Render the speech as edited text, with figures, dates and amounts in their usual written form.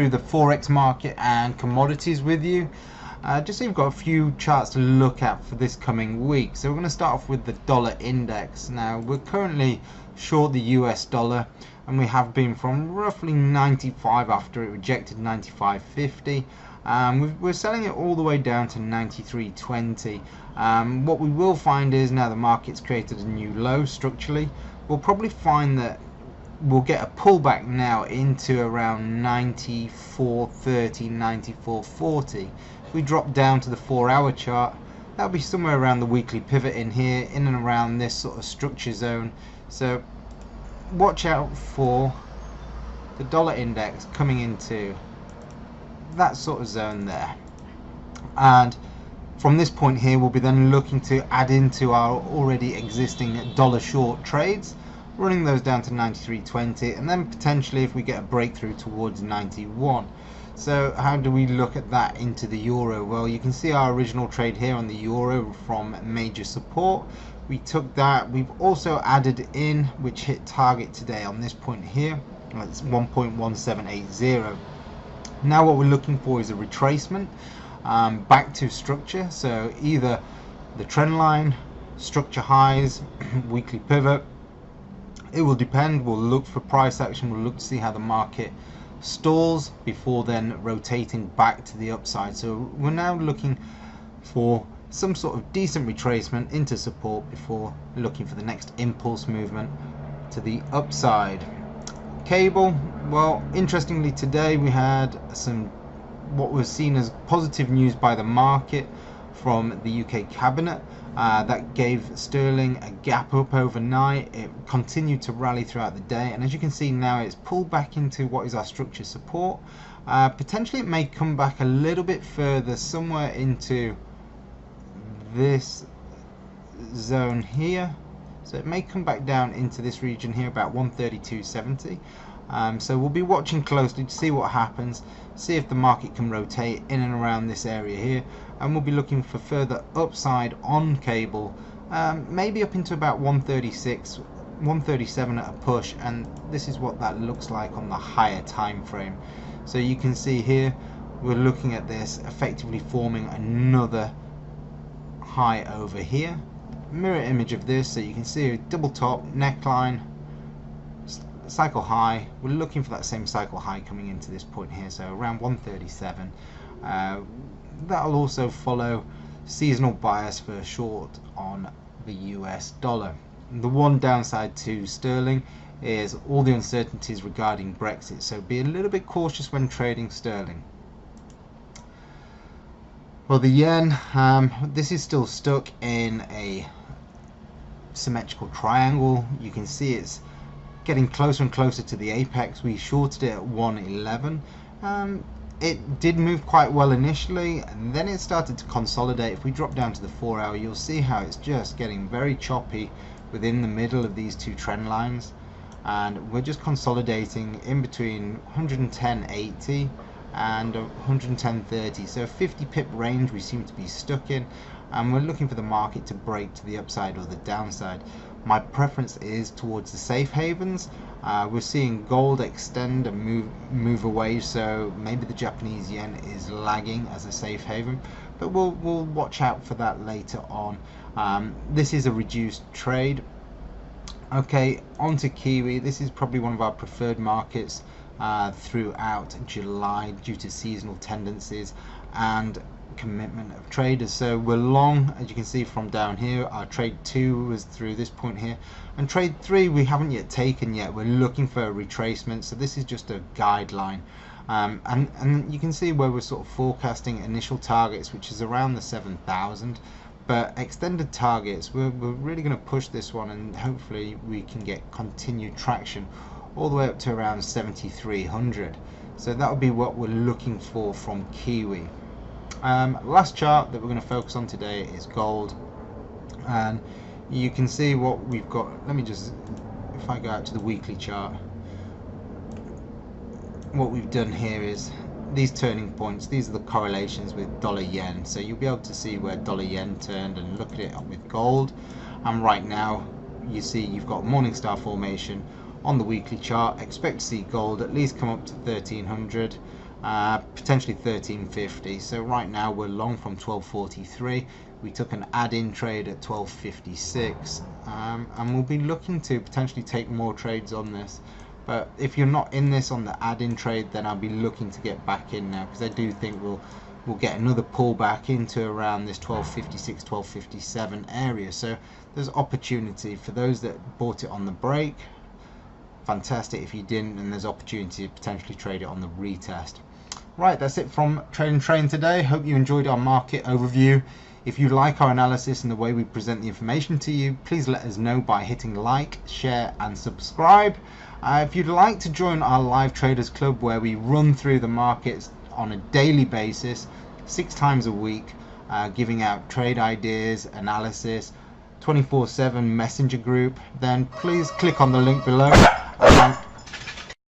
through the Forex market and commodities with you, just so you've got a few charts to look at for this coming week. So we're going to start off with the dollar index. Now we're currently short the US dollar, and we have been from roughly 95 after it rejected 95.50. We're selling it all the way down to 93.20. What we will find is, now the market's created a new low structurally, we'll probably find that we'll get a pullback now into around 94.30, 94.40. If we drop down to the 4-hour chart, that'll be somewhere around the weekly pivot in here, in and around this sort of structure zone. So watch out for the dollar index coming into that sort of zone there, and from this point here we'll be then looking to add into our already existing dollar short trades, running those down to 93.20, and then potentially if we get a breakthrough towards 91. So how do we look at that into the euro? Well, you can see our original trade here on the euro from major support. We took that. We've also added in, which hit target today on this point here. It's 1.1780. Now what we're looking for is a retracement back to structure. So either the trend line, structure highs, weekly pivot. It will depend. We'll look for price action. We'll look to see how the market stalls before then rotating back to the upside. So we're now looking for some sort of decent retracement into support before looking for the next impulse movement to the upside. Cable, well, interestingly today we had some what was seen as positive news by the market from the UK cabinet that gave sterling a gap up overnight. It continued to rally throughout the day, and as you can see now it's pulled back into what is our structure support. Potentially it may come back a little bit further, somewhere into this zone here. So it may come back down into this region here, about 132.70. So we'll be watching closely to see what happens, see if the market can rotate in and around this area here, and we'll be looking for further upside on cable, maybe up into about 136, 137 at a push, and this is what that looks like on the higher time frame. So you can see here we're looking at this effectively forming another high over here, mirror image of this. So you can see a double top neckline, cycle high. We're looking for that same cycle high coming into this point here, so around 137. That'll also follow seasonal bias for short on the US dollar. The one downside to sterling is all the uncertainties regarding Brexit, so be a little bit cautious when trading sterling. Well, the yen, this is still stuck in a symmetrical triangle. You can see it's getting closer and closer to the apex. We shorted it at 111. It did move quite well initially, and then it started to consolidate. If we drop down to the 4-hour, you'll see how it's just getting very choppy within the middle of these two trend lines, and we're just consolidating in between 110.80 and 110.30. so 50 pip range we seem to be stuck in, and we're looking for the market to break to the upside or the downside. My preference is towards the safe havens. We're seeing gold extend and move away, so maybe the Japanese yen is lagging as a safe haven, but we'll watch out for that later on. This is a reduced trade. Okay, on to Kiwi. This is probably one of our preferred markets throughout July due to seasonal tendencies and commitment of traders. So we're long, as you can see from down here. Our trade 2 was through this point here, and trade 3 we haven't yet taken yet. We're looking for a retracement, so this is just a guideline, and you can see where we're sort of forecasting initial targets, which is around the 7,000, but extended targets, we're really going to push this one, and hopefully we can get continued traction all the way up to around 7,300. So that would be what we're looking for from Kiwi. Last chart that we're going to focus on today is gold, and you can see what we've got. Let me just, if I go out to the weekly chart, what we've done here is these turning points. These are the correlations with dollar yen, so you'll be able to see where dollar yen turned and look at it with gold. And right now you see you've got Morningstar formation on the weekly chart. Expect to see gold at least come up to 1300, potentially 13.50. So right now we're long from 12.43. We took an add-in trade at 12.56, and we'll be looking to potentially take more trades on this. But if you're not in this on the add-in trade, then I'll be looking to get back in now, because I do think we'll get another pullback into around this 12.56, 12.57 area. So there's opportunity for those that bought it on the break. Fantastic. If you didn't, and there's opportunity to potentially trade it on the retest. Right, that's it from Trade and Train today. Hope you enjoyed our market overview. If you like our analysis and the way we present the information to you, please let us know by hitting like, share and subscribe. If you'd like to join our Live Traders Club, where we run through the markets on a daily basis, 6 times a week, giving out trade ideas, analysis, 24/7 messenger group, then please click on the link below.